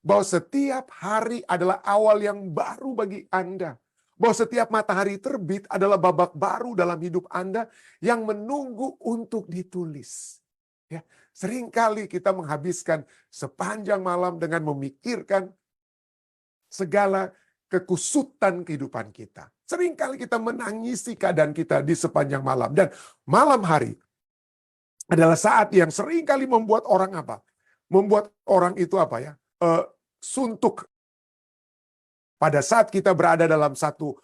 bahwa setiap hari adalah awal yang baru bagi Anda. Bahwa setiap matahari terbit adalah babak baru dalam hidup Anda yang menunggu untuk ditulis. Ya, seringkali kita menghabiskan sepanjang malam dengan memikirkan segala kekusutan kehidupan kita. Seringkali kita menangisi keadaan kita di sepanjang malam. Dan malam hari adalah saat yang seringkali membuat orang apa? Membuat orang itu apa ya? Suntuk. Pada saat kita berada dalam satu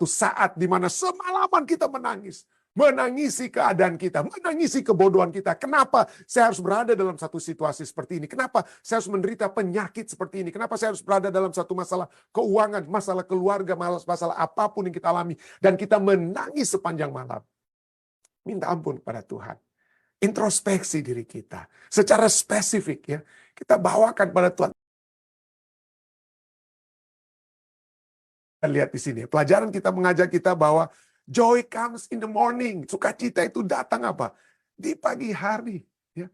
saat di mana semalaman kita menangis. Menangisi keadaan kita, menangisi kebodohan kita. Kenapa saya harus berada dalam satu situasi seperti ini? Kenapa saya harus menderita penyakit seperti ini? Kenapa saya harus berada dalam satu masalah keuangan, masalah keluarga, masalah apapun yang kita alami. Dan kita menangis sepanjang malam. Minta ampun kepada Tuhan. Introspeksi diri kita. Secara spesifik ya, kita bawakan pada Tuhan. Kita lihat di sini, pelajaran kita mengajak kita bahwa joy comes in the morning. Sukacita itu datang apa? Di pagi hari. Ya.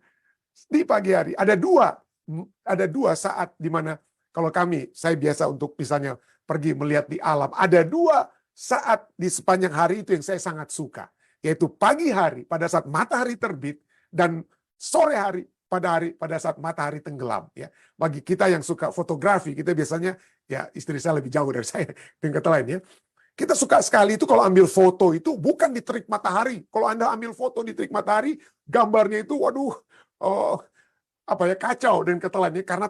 Di pagi hari. Ada dua saat di mana kalau saya biasa untuk misalnya pergi melihat di alam. Ada dua saat di sepanjang hari itu yang saya sangat suka. Yaitu pagi hari pada saat matahari terbit dan sore hari pada saat matahari tenggelam. Ya. Bagi kita yang suka fotografi, kita biasanya, ya istri saya lebih jauh dari saya dengan kata lain ya. Kita suka sekali itu kalau ambil foto itu bukan di terik matahari. Kalau Anda ambil foto di terik matahari, gambarnya itu waduh kacau dan kata lainnya karena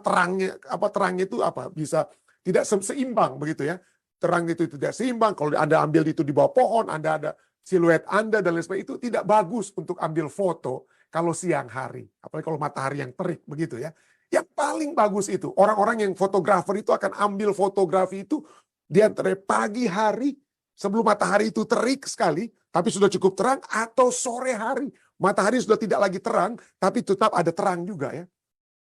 terangnya itu bisa tidak seimbang begitu ya. Terang itu tidak seimbang. Kalau Anda ambil itu di bawah pohon, Anda ada siluet Anda dan lain sebagainya, itu tidak bagus untuk ambil foto kalau siang hari. Apalagi kalau matahari yang terik begitu ya. Yang paling bagus itu orang-orang yang fotografer itu akan ambil fotografi itu di antara pagi hari sebelum matahari itu terik sekali, tapi sudah cukup terang, atau sore hari. Matahari sudah tidak lagi terang, tapi tetap ada terang juga ya.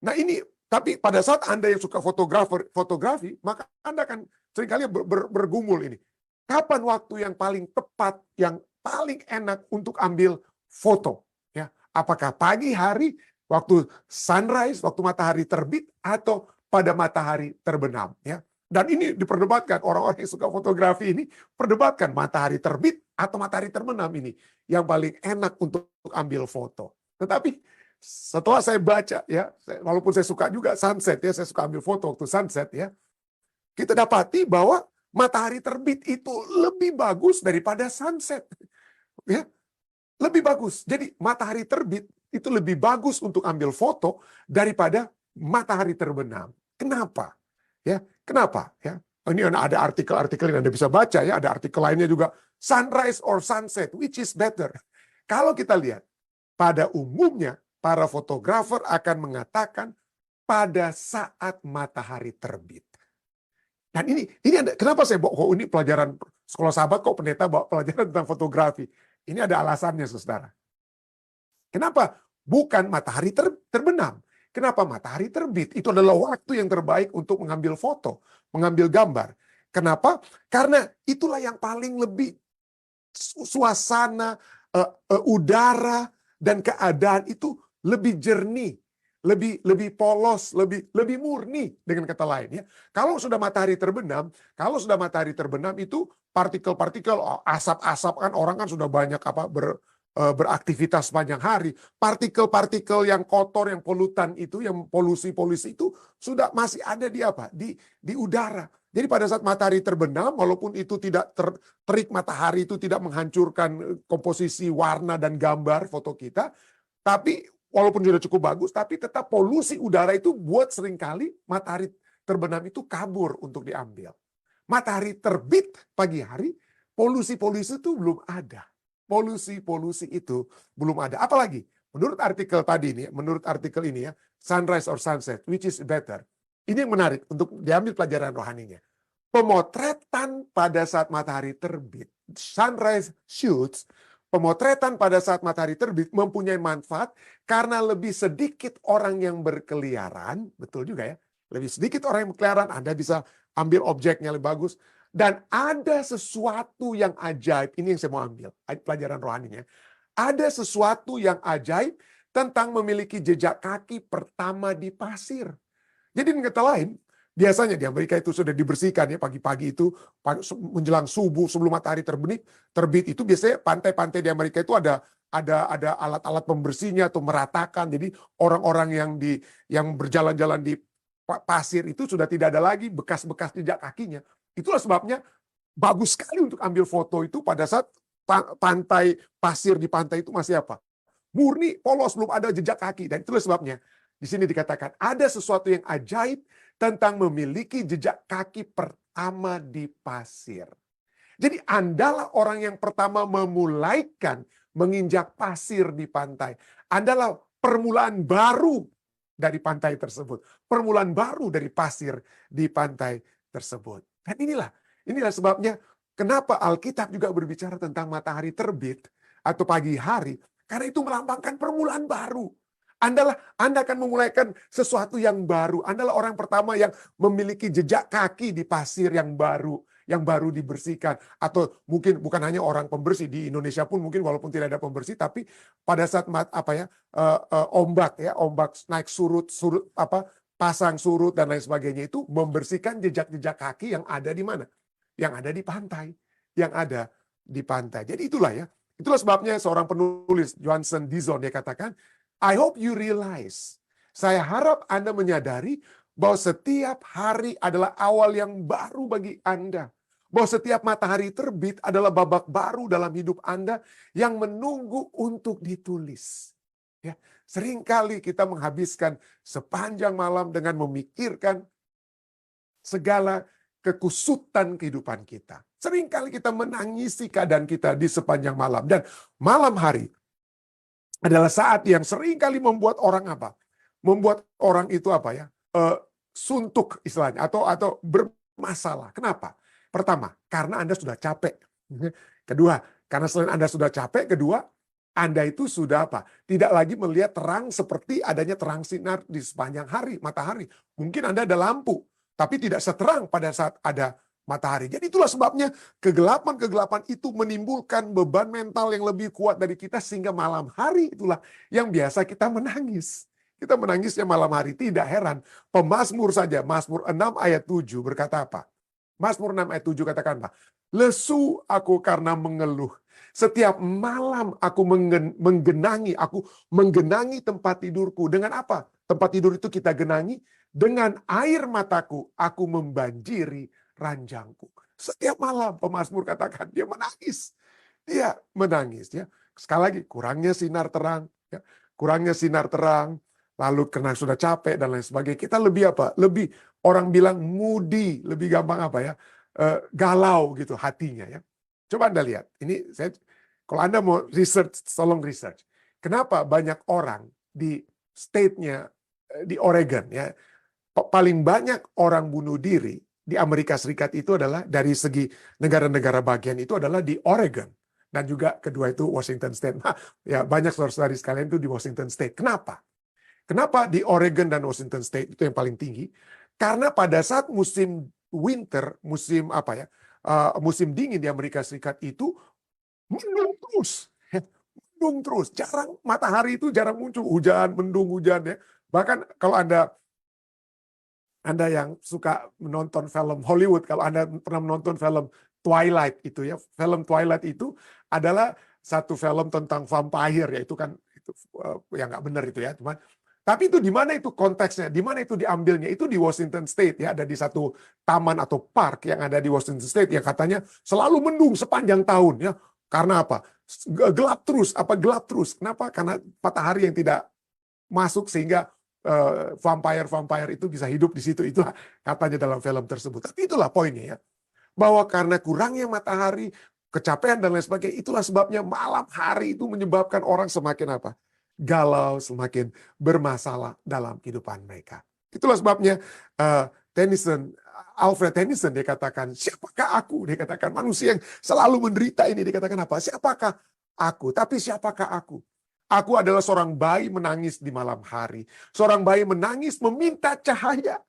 Nah ini, tapi pada saat Anda yang suka fotografi, maka Anda akan seringkali bergumul ini. Kapan waktu yang paling tepat, yang paling enak untuk ambil foto? Ya, apakah pagi hari, waktu sunrise, waktu matahari terbit, atau pada matahari terbenam? Ya. Dan ini diperdebatkan, orang-orang yang suka fotografi ini perdebatkan matahari terbit atau matahari terbenam ini yang paling enak untuk ambil foto. Tetapi setelah saya baca ya, walaupun saya suka juga sunset ya, saya suka ambil foto waktu sunset ya, kita dapati bahwa matahari terbit itu lebih bagus daripada sunset. Ya, lebih bagus. Jadi matahari terbit itu lebih bagus untuk ambil foto daripada matahari terbenam. Kenapa? Ya, kenapa? Ya, ini ada artikel-artikel yang Anda bisa baca ya, ada artikel lainnya juga. Sunrise or sunset, which is better? Kalau kita lihat, pada umumnya para fotografer akan mengatakan pada saat matahari terbit. Dan ini kenapa saya bawa ini pelajaran sekolah sahabat kok pendeta bawa pelajaran tentang fotografi? Ini ada alasannya, saudara. Kenapa? Bukan matahari terbenam. Kenapa matahari terbit? Itu adalah waktu yang terbaik untuk mengambil foto, mengambil gambar. Kenapa? Karena itulah yang paling lebih suasana, udara, dan keadaan itu lebih jernih, lebih polos, lebih murni dengan kata lain ya. Kalau sudah matahari terbenam itu partikel-partikel, asap-asap kan orang kan sudah banyak beraktivitas sepanjang hari. Partikel-partikel yang kotor, yang polutan itu, yang polusi-polusi itu sudah masih ada di udara. Jadi pada saat matahari terbenam, walaupun itu tidak terik matahari itu tidak menghancurkan komposisi warna dan gambar foto kita, tapi walaupun sudah cukup bagus, tapi tetap polusi udara itu buat seringkali matahari terbenam itu kabur untuk diambil. Matahari terbit pagi hari, polusi-polusi itu belum ada. Polusi-polusi itu belum ada. Apalagi menurut artikel ini ya, sunrise or sunset, which is better. Ini yang menarik untuk diambil pelajaran rohaninya. Pemotretan pada saat matahari terbit, sunrise shoots, pemotretan pada saat matahari terbit mempunyai manfaat karena lebih sedikit orang yang berkeliaran, betul juga ya, lebih sedikit orang yang berkeliaran, Anda bisa ambil objeknya lebih bagus. Dan ada sesuatu yang ajaib, ini yang saya mau ambil, pelajaran rohaninya. Ada sesuatu yang ajaib tentang memiliki jejak kaki pertama di pasir. Jadi dengan kata lain, biasanya di Amerika itu sudah dibersihkan ya pagi-pagi itu menjelang subuh sebelum matahari terbit itu biasanya pantai-pantai di Amerika itu ada alat-alat pembersihnya atau meratakan. Jadi orang-orang yang berjalan-jalan di pasir itu sudah tidak ada lagi bekas-bekas jejak kakinya. Itulah sebabnya bagus sekali untuk ambil foto itu pada saat pantai pasir di pantai itu masih apa? Murni, polos, belum ada jejak kaki. Dan itulah sebabnya di sini dikatakan ada sesuatu yang ajaib tentang memiliki jejak kaki pertama di pasir. Jadi Andalah orang yang pertama memulaikan menginjak pasir di pantai. Andalah permulaan baru dari pantai tersebut. Permulaan baru dari pasir di pantai tersebut. Dan inilah sebabnya kenapa Alkitab juga berbicara tentang matahari terbit atau pagi hari. Karena itu melambangkan permulaan baru. Anda akan memulaikan sesuatu yang baru. Andalah orang pertama yang memiliki jejak kaki di pasir yang baru dibersihkan. Atau mungkin bukan hanya orang pembersih, di Indonesia pun mungkin walaupun tidak ada pembersih, tapi pada saat ombak naik surut pasang surut dan lain sebagainya itu membersihkan jejak-jejak kaki yang ada di mana? Yang ada di pantai. Jadi itulah sebabnya seorang penulis Johnson Dizon dia katakan, I hope you realize, saya harap Anda menyadari bahwa setiap hari adalah awal yang baru bagi Anda. Bahwa setiap matahari terbit adalah babak baru dalam hidup Anda yang menunggu untuk ditulis. Ya, seringkali kita menghabiskan sepanjang malam dengan memikirkan segala kekusutan kehidupan kita. Seringkali kita menangisi keadaan kita di sepanjang malam. Dan malam hari adalah saat yang seringkali membuat orang Membuat orang itu suntuk istilahnya atau bermasalah. Kenapa? Pertama, karena Anda sudah capek. Kedua, karena selain Anda sudah capek, Anda itu sudah tidak lagi melihat terang seperti adanya terang sinar di sepanjang hari, matahari. Mungkin Anda ada lampu, tapi tidak seterang pada saat ada matahari. Jadi itulah sebabnya kegelapan itu menimbulkan beban mental yang lebih kuat dari kita sehingga malam hari itulah yang biasa kita menangis. Kita menangisnya malam hari, tidak heran. Pemazmur saja, Mazmur 6 ayat 7 berkata apa? Mazmur 6 ayat 7 katakan apa? Lesu aku karena mengeluh. Setiap malam aku menggenangi tempat tidurku. Dengan apa? Tempat tidur itu kita genangi. Dengan air mataku, aku membanjiri ranjangku. Setiap malam pemazmur katakan dia menangis. Dia menangis. Ya. Sekali lagi, kurangnya sinar terang. Ya. Kurangnya sinar terang. Lalu karena sudah capek dan lain sebagainya. Kita lebih orang bilang moody. Lebih gampang galau gitu hatinya. Ya. Coba Anda lihat. Ini kalau Anda mau research, tolong research. Kenapa banyak orang di state-nya di Oregon ya, paling banyak orang bunuh diri di Amerika Serikat itu adalah dari segi negara-negara bagian itu adalah di Oregon. Dan juga kedua itu Washington State. Ya, banyak saudara-saudari sekalian itu di Washington State. Kenapa? Kenapa di Oregon dan Washington State itu yang paling tinggi? Karena pada saat musim winter, musim dingin di Amerika Serikat itu mendung terus. Mendung terus. Matahari itu jarang muncul. Mendung hujan ya. Bahkan kalau Anda yang suka menonton film Hollywood, kalau Anda pernah menonton film Twilight itu ya, film Twilight itu adalah satu film tentang vampire ya, itu yang nggak benar itu ya, teman. Tapi itu di mana itu konteksnya, di mana itu diambilnya, itu di Washington State ya, ada di satu taman atau park yang ada di Washington State yang katanya selalu mendung sepanjang tahun ya. Karena apa? Gelap terus. Kenapa? Karena matahari yang tidak masuk sehingga vampire itu bisa hidup di situ. Itu katanya dalam film tersebut. Tapi itulah poinnya ya. Bahwa karena kurangnya matahari, kecapean dan lain sebagainya, itulah sebabnya malam hari itu menyebabkan orang semakin galau, semakin bermasalah dalam kehidupan mereka. Itulah sebabnya Alfred Tennyson dia katakan, siapakah aku? Dia katakan manusia yang selalu menderita ini. Dia katakan apa? Siapakah aku? Tapi siapakah aku? Aku adalah seorang bayi menangis di malam hari. Seorang bayi menangis meminta cahaya.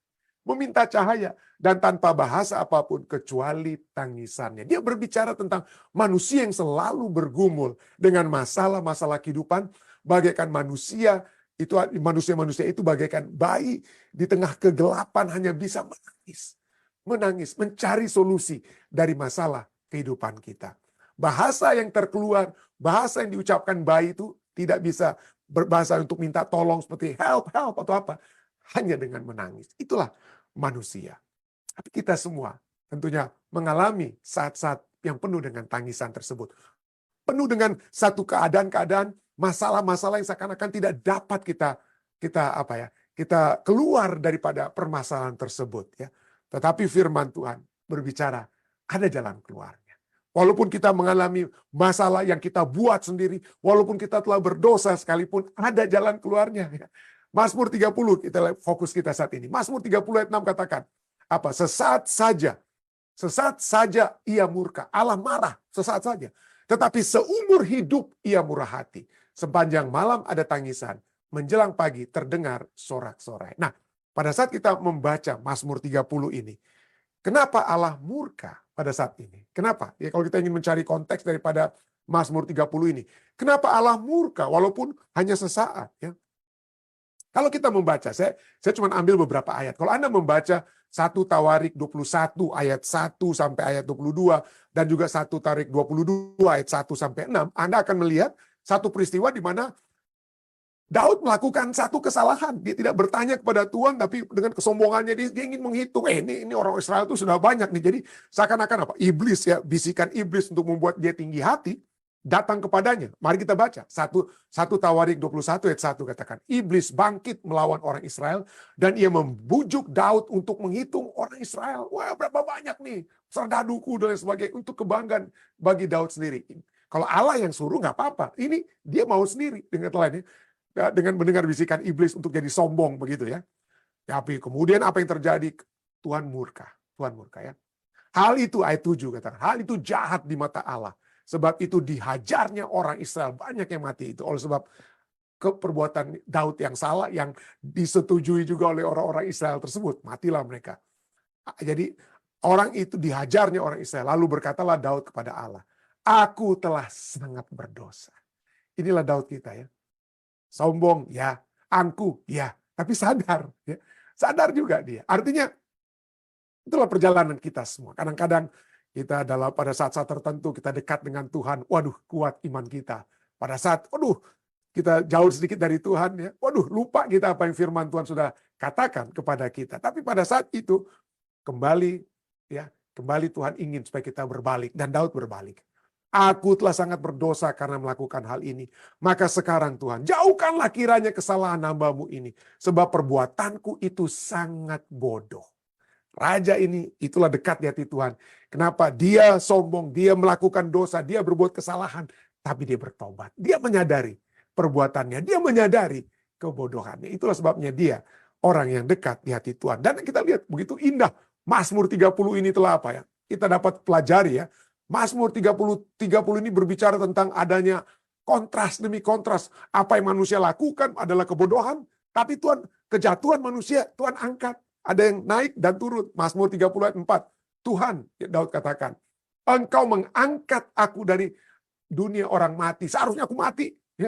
Meminta cahaya. Dan tanpa bahasa apapun kecuali tangisannya. Dia berbicara tentang manusia yang selalu bergumul dengan masalah-masalah kehidupan. Bagaikan manusia Itu manusia-manusia itu bagaikan bayi di tengah kegelapan hanya bisa menangis, mencari solusi dari masalah kehidupan kita. Bahasa yang terkeluar, bahasa yang diucapkan bayi itu tidak bisa berbahasa untuk minta tolong seperti help, help atau apa. Hanya dengan menangis. Itulah manusia. Tapi kita semua tentunya mengalami saat-saat yang penuh dengan tangisan tersebut. Penuh dengan satu keadaan-keadaan, masalah-masalah yang seakan-akan tidak dapat kita keluar daripada permasalahan tersebut, ya. Tetapi firman Tuhan berbicara ada jalan keluarnya. Walaupun kita mengalami masalah yang kita buat sendiri, walaupun kita telah berdosa sekalipun, ada jalan keluarnya. Ya. Mazmur 30, kita fokus kita saat ini. Mazmur 30 ayat 6 katakan, apa? Sesaat saja ia murka. Allah marah, sesaat saja. Tetapi seumur hidup ia murah hati. Sepanjang malam ada tangisan, menjelang pagi terdengar sorak-sorai. Nah, pada saat kita membaca Mazmur 30 ini, kenapa Allah murka pada saat ini? Kenapa? Ya, kalau kita ingin mencari konteks daripada Mazmur 30 ini. Kenapa Allah murka walaupun hanya sesaat? Ya? Kalau kita membaca, saya cuma ambil beberapa ayat. Kalau Anda membaca 1 Tawarik 21 ayat 1 sampai ayat 22, dan juga 1 Tawarik 22 ayat 1 sampai 6, Anda akan melihat satu peristiwa di mana Daud melakukan satu kesalahan. Dia tidak bertanya kepada Tuhan, tapi dengan kesombongannya dia ingin menghitung. Ini orang Israel itu sudah banyak nih. Jadi seakan-akan apa? Iblis, ya, bisikan iblis untuk membuat dia tinggi hati datang kepadanya. Mari kita baca. 1 Tawarik 21 ayat 1 katakan, iblis bangkit melawan orang Israel dan ia membujuk Daud untuk menghitung orang Israel. Wah, berapa banyak nih serdaduku dan sebagainya, untuk kebanggaan bagi Daud sendiri. Kalau Allah yang suruh nggak apa-apa. Ini dia mau sendiri dengan lainnya. Dengan mendengar bisikan iblis untuk jadi sombong begitu, ya. Tapi kemudian apa yang terjadi? Tuhan murka ya. Hal itu ayat 7 katakan, hal itu jahat di mata Allah. Sebab itu dihajarnya orang Israel, banyak yang mati itu oleh sebab perbuatan Daud yang salah, yang disetujui juga oleh orang-orang Israel tersebut. Matilah mereka. Jadi orang itu dihajarnya orang Israel. Lalu berkatalah Daud kepada Allah, aku telah sangat berdosa. Inilah Daud kita, ya. Sombong, ya. Angkuh, ya. Tapi sadar, ya. Sadar juga dia. Artinya, itulah perjalanan kita semua. Kadang-kadang kita pada saat-saat tertentu kita dekat dengan Tuhan. Waduh, kuat iman kita. Pada saat, waduh, kita jauh sedikit dari Tuhan, ya. Waduh, lupa kita apa yang firman Tuhan sudah katakan kepada kita. Tapi pada saat itu, kembali Tuhan ingin supaya kita berbalik. Dan Daud berbalik. Aku telah sangat berdosa karena melakukan hal ini. Maka sekarang Tuhan, jauhkanlah kiranya kesalahan hamba-Mu ini. Sebab perbuatanku itu sangat bodoh. Raja ini, itulah dekat di hati Tuhan. Kenapa? Dia sombong, dia melakukan dosa, dia berbuat kesalahan. Tapi dia bertobat. Dia menyadari perbuatannya. Dia menyadari kebodohannya. Itulah sebabnya dia orang yang dekat di hati Tuhan. Dan kita lihat begitu indah. Mazmur 30 ini telah apa, ya? Kita dapat pelajari, ya. Mazmur 30 ini berbicara tentang adanya kontras demi kontras. Apa yang manusia lakukan adalah kebodohan, tapi Tuhan, kejatuhan manusia Tuhan angkat. Ada yang naik dan turun. Mazmur 30 ayat 4. Tuhan, Daud katakan, Engkau mengangkat aku dari dunia orang mati. Seharusnya aku mati, ya.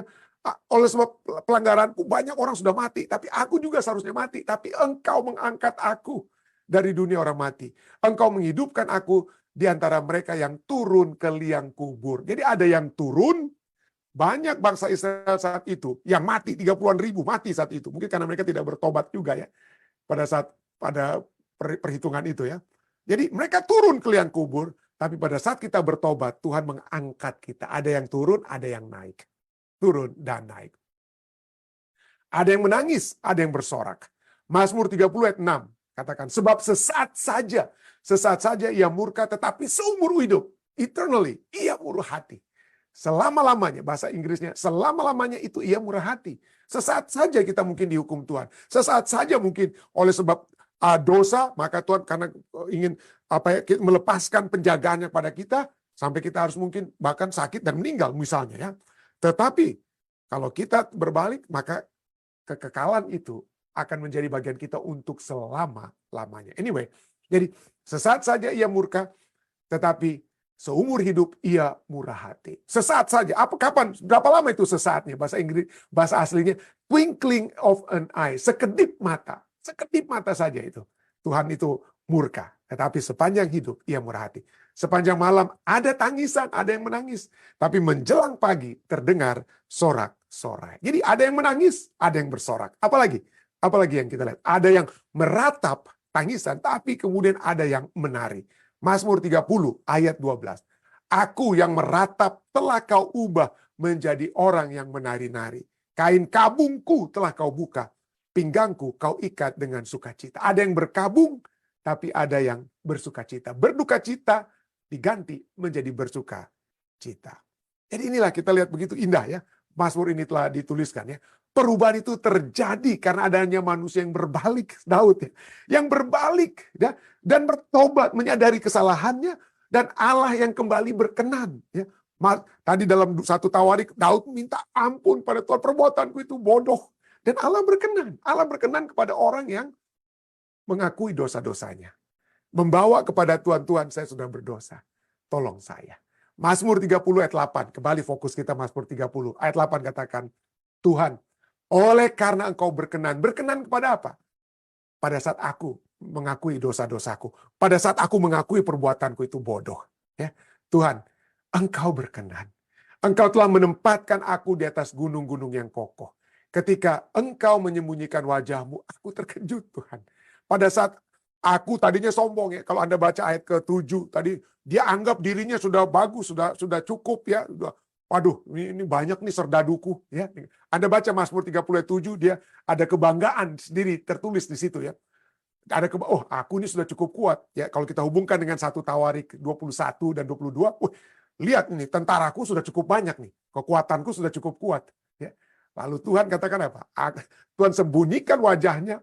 Oleh sebab pelanggaranku banyak orang sudah mati, tapi aku juga seharusnya mati. Tapi Engkau mengangkat aku dari dunia orang mati. Engkau menghidupkan aku di antara mereka yang turun ke liang kubur. Jadi ada yang turun, banyak bangsa Israel saat itu yang mati, 30-an ribu mati saat itu. Mungkin karena mereka tidak bertobat juga, ya, pada perhitungan itu, ya. Jadi mereka turun ke liang kubur, tapi pada saat kita bertobat, Tuhan mengangkat kita. Ada yang turun, ada yang naik. Turun dan naik. Ada yang menangis, ada yang bersorak. Mazmur 30 ayat 6 katakan, sebab sesaat saja ia murka, tetapi seumur hidup, eternally, ia murah hati. Selama-lamanya, bahasa Inggrisnya, selama-lamanya itu ia murah hati. Sesaat saja kita mungkin dihukum Tuhan. Sesaat saja mungkin oleh sebab dosa, maka Tuhan karena ingin melepaskan penjagaannya pada kita, sampai kita harus mungkin bahkan sakit dan meninggal misalnya, ya. Tetapi kalau kita berbalik, maka kekekalan itu akan menjadi bagian kita untuk selama-lamanya. Anyway, jadi sesaat saja ia murka, tetapi Seumur hidup ia murah hati. Sesaat saja. Kapan? Berapa lama itu sesaatnya? Bahasa Inggris, bahasa aslinya twinkling of an eye. Sekedip mata. Sekedip mata saja itu. Tuhan itu murka. Tetapi sepanjang hidup ia murah hati. Sepanjang malam ada tangisan, ada yang menangis. Tapi menjelang pagi terdengar sorak-sorai. Jadi ada yang menangis, ada yang bersorak. Apalagi? Apalagi yang kita lihat? Ada yang meratap tangisan, tapi kemudian ada yang menari. Mazmur 30 ayat 12. Aku yang meratap telah kau ubah menjadi orang yang menari-nari. Kain kabungku telah kau buka. Pinggangku kau ikat dengan sukacita. Ada yang berkabung, tapi ada yang bersukacita. Berduka cita diganti menjadi bersuka cita. Jadi inilah kita lihat begitu indah ya. Mazmur ini telah dituliskan ya. Perubahan itu terjadi karena adanya manusia yang berbalik, Daud ya. Yang berbalik ya, dan bertobat menyadari kesalahannya, dan Allah yang kembali berkenan ya. Tadi dalam 1 Tawarik Daud minta ampun pada Tuhan, perbuatanku itu bodoh, dan Allah berkenan. Allah berkenan kepada orang yang mengakui dosa-dosanya, membawa kepada Tuhan, Tuhan saya sudah berdosa, tolong saya. Mazmur 30 ayat 8, kembali fokus kita Mazmur 30 ayat 8 katakan, Tuhan, oleh karena engkau berkenan kepada apa? Pada saat aku mengakui dosa-dosaku, pada saat aku mengakui perbuatanku itu bodoh. Ya, Tuhan, engkau berkenan. Engkau telah menempatkan aku di atas gunung-gunung yang kokoh. Ketika engkau menyembunyikan wajahmu, aku terkejut Tuhan. Pada saat aku tadinya sombong ya, kalau Anda baca ayat ke-7 tadi, dia anggap dirinya sudah bagus, sudah cukup ya, waduh, ini banyak nih serdaduku ya. Anda baca Mazmur 30:7, dia ada kebanggaan sendiri tertulis di situ ya. Ada aku ini sudah cukup kuat ya. Kalau kita hubungkan dengan 1 Tawarik 21 dan 22, lihat ini tentaraku sudah cukup banyak nih. Kekuatanku sudah cukup kuat ya. Lalu Tuhan katakan apa? Tuhan sembunyikan wajahnya,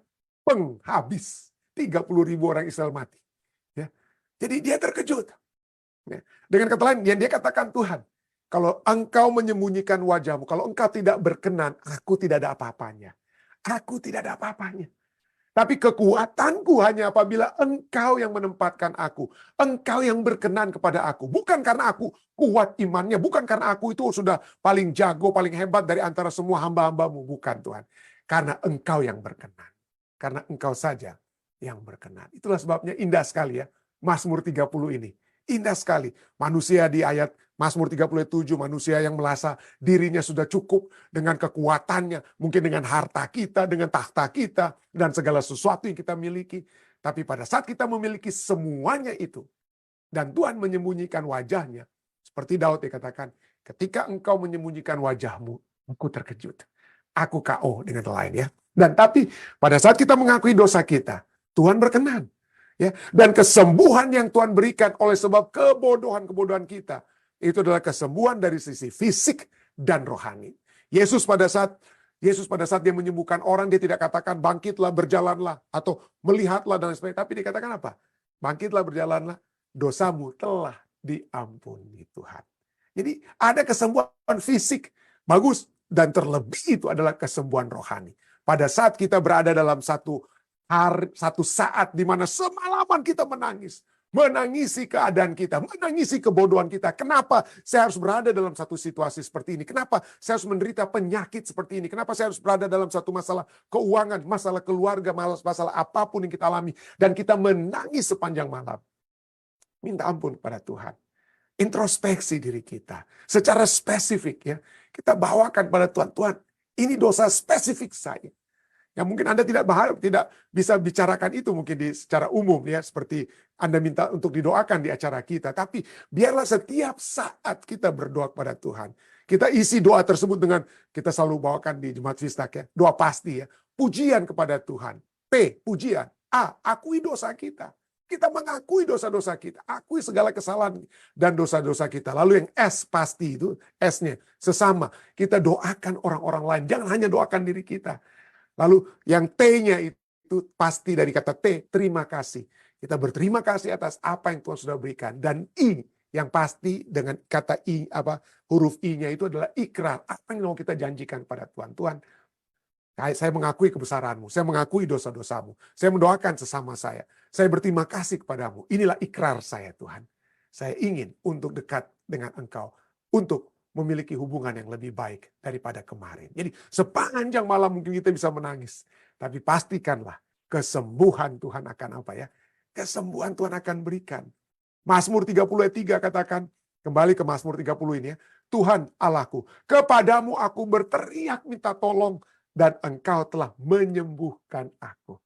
habis 30.000 orang Israel mati. Ya. Jadi dia terkejut. Ya. Dengan kata lain, dia katakan, Tuhan, kalau engkau menyembunyikan wajahmu, kalau engkau tidak berkenan, aku tidak ada apa-apanya. Aku tidak ada apa-apanya. Tapi kekuatanku hanya apabila engkau yang menempatkan aku. Engkau yang berkenan kepada aku. Bukan karena aku kuat imannya. Bukan karena aku itu sudah paling jago, paling hebat dari antara semua hamba-hambamu. Bukan Tuhan. Karena engkau yang berkenan. Karena engkau saja yang berkenan. Itulah sebabnya indah sekali ya. Mazmur 30 ini. Indah sekali. Manusia di ayat Mazmur 37, manusia yang merasa dirinya sudah cukup dengan kekuatannya, mungkin dengan harta kita, dengan tahta kita, dan segala sesuatu yang kita miliki. Tapi pada saat kita memiliki semuanya itu, dan Tuhan menyembunyikan wajahnya, seperti Daud dikatakan, ketika engkau menyembunyikan wajahmu, aku terkejut. Aku KO dengan lain ya. Dan tapi pada saat kita mengakui dosa kita, Tuhan berkenan. Ya, dan kesembuhan yang Tuhan berikan oleh sebab kebodohan-kebodohan kita, itu adalah kesembuhan dari sisi fisik dan rohani. Yesus pada saat dia menyembuhkan orang, dia tidak katakan bangkitlah, berjalanlah, atau melihatlah dan sebagainya. Tapi dia katakan apa? Bangkitlah, berjalanlah, dosamu telah diampuni Tuhan. Jadi ada kesembuhan fisik, bagus. Dan terlebih itu adalah kesembuhan rohani. Pada saat kita berada dalam satu saat di mana semalaman kita menangis. Menangisi keadaan kita, menangisi kebodohan kita. Kenapa saya harus berada dalam satu situasi seperti ini? Kenapa saya harus menderita penyakit seperti ini? Kenapa saya harus berada dalam satu masalah keuangan, masalah keluarga, masalah apapun yang kita alami. Dan kita menangis sepanjang malam. Minta ampun kepada Tuhan. Introspeksi diri kita. Secara spesifik ya. Kita bawakan pada Tuhan. Tuhan, ini dosa spesifik saya. Ya mungkin Anda tidak bisa bicarakan itu mungkin secara umum ya, seperti Anda minta untuk didoakan di acara kita. Tapi biarlah setiap saat kita berdoa kepada Tuhan, kita isi doa tersebut dengan, kita selalu bawakan di Jemaat Vistak ya, doa pasti ya, pujian kepada Tuhan. P, pujian. A, akui dosa kita. Kita mengakui dosa-dosa kita, akui segala kesalahan dan dosa-dosa kita. Lalu yang S, pasti itu, S-nya, sesama. Kita doakan orang-orang lain, jangan hanya doakan diri kita. Lalu yang T-nya itu pasti dari kata T, terima kasih. Kita berterima kasih atas apa yang Tuhan sudah berikan. Dan I, yang pasti dengan kata I, huruf I-nya itu adalah ikrar. Apa yang mau kita janjikan pada Tuhan? Tuhan, saya mengakui kebesaranmu, saya mengakui dosa-dosamu. Saya mendoakan sesama saya berterima kasih kepadamu. Inilah ikrar saya Tuhan. Saya ingin untuk dekat dengan Engkau, untuk memiliki hubungan yang lebih baik daripada kemarin. Jadi sepanjang malam mungkin kita bisa menangis, tapi pastikanlah kesembuhan Tuhan akan apa ya? Kesembuhan Tuhan akan berikan. Mazmur 30 ayat 3 katakan, kembali ke Mazmur 30 ini ya, Tuhan Allahku, kepadamu aku berteriak minta tolong, dan Engkau telah menyembuhkan aku.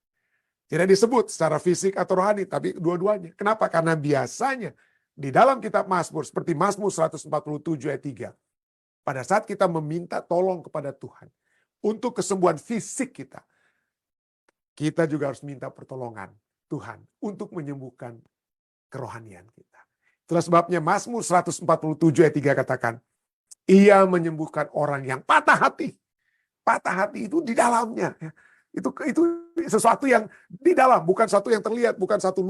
Tidak disebut secara fisik atau rohani, tapi dua-duanya. Kenapa? Karena biasanya di dalam kitab Mazmur, seperti Mazmur 147 ayat 3, pada saat kita meminta tolong kepada Tuhan untuk kesembuhan fisik kita juga harus minta pertolongan Tuhan untuk menyembuhkan kerohanian kita. Itulah sebabnya Mazmur 147 ayat 3 katakan, Ia menyembuhkan orang yang patah hati. Patah hati itu di dalamnya. Itu sesuatu yang di dalam, bukan sesuatu yang terlihat, bukan satu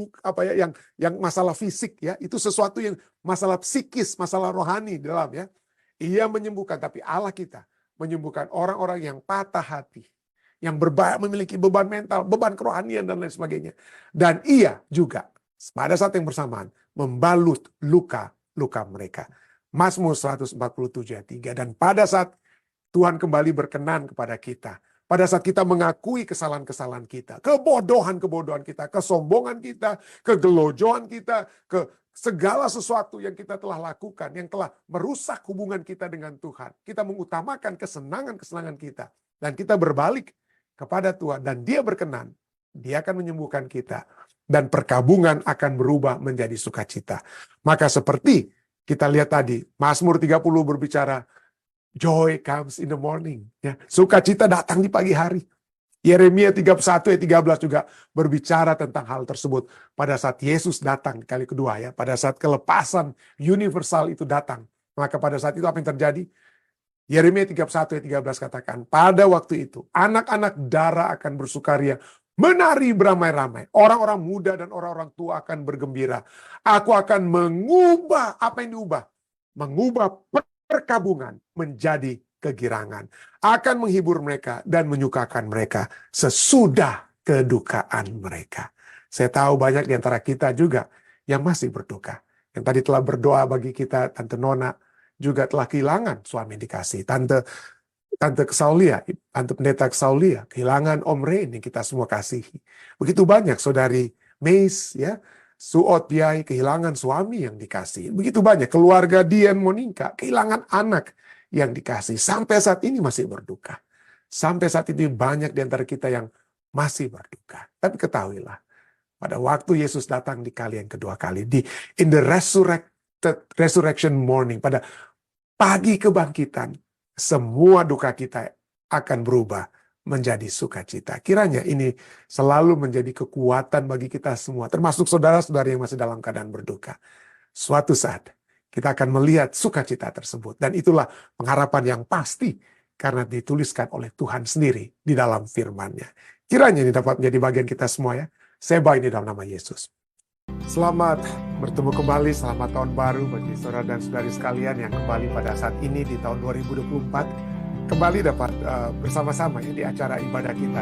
yang masalah fisik ya. Itu sesuatu yang masalah psikis, masalah rohani di dalam ya. Ia menyembuhkan, tapi Allah kita menyembuhkan orang-orang yang patah hati, yang memiliki beban mental, beban kerohanian dan lain sebagainya. Dan Ia juga pada saat yang bersamaan membalut luka-luka mereka. Mazmur 147 ayat 3. Dan pada saat Tuhan kembali berkenan kepada kita, pada saat kita mengakui kesalahan-kesalahan kita, kebodohan-kebodohan kita, kesombongan kita, kegelojohan kita, ke segala sesuatu yang kita telah lakukan, yang telah merusak hubungan kita dengan Tuhan. Kita mengutamakan kesenangan-kesenangan kita. Dan kita berbalik kepada Tuhan. Dan Dia berkenan. Dia akan menyembuhkan kita. Dan perkabungan akan berubah menjadi sukacita. Maka seperti kita lihat tadi, Mazmur 30 berbicara, joy comes in the morning. Ya, sukacita datang di pagi hari. Yeremia 31 ayat 13 juga berbicara tentang hal tersebut. Pada saat Yesus datang kali kedua ya. Pada saat kelepasan universal itu datang. Maka pada saat itu apa yang terjadi? Yeremia 31 ayat 13 katakan, pada waktu itu anak-anak dara akan bersukaria, menari beramai-ramai. Orang-orang muda dan orang-orang tua akan bergembira. Aku akan mengubah, apa yang diubah? Mengubah perkabungan menjadi kegirangan. Akan menghibur mereka dan menyukakan mereka sesudah kedukaan mereka. Saya tahu banyak di antara kita juga yang masih berduka. Yang tadi telah berdoa bagi kita, Tante Nona juga telah kehilangan suami dikasih. Tante Kesaulia, Tante Pendeta Kesaulia, kehilangan Om Ren yang kita semua kasihi. Begitu banyak Saudari Meis, ya, Suot Piai kehilangan suami yang dikasih. Begitu banyak keluarga Dian Monika kehilangan anak yang dikasih. Sampai saat ini masih berduka. Sampai saat ini banyak di antara kita yang masih berduka. Tapi ketahuilah, pada waktu Yesus datang di kali yang kedua kali, in the resurrection morning, pada pagi kebangkitan, semua duka kita akan berubah menjadi sukacita. Kiranya ini selalu menjadi kekuatan bagi kita semua, termasuk saudara-saudari yang masih dalam keadaan berduka. Suatu saat kita akan melihat sukacita tersebut. Dan itulah pengharapan yang pasti karena dituliskan oleh Tuhan sendiri di dalam firman-Nya. Kiranya ini dapat menjadi bagian kita semua ya. Saya bawa ini dalam nama Yesus. Selamat bertemu kembali, selamat tahun baru bagi saudara dan saudari sekalian yang kembali pada saat ini di tahun 2024. Kembali dapat bersama-sama ya, di acara ibadah kita.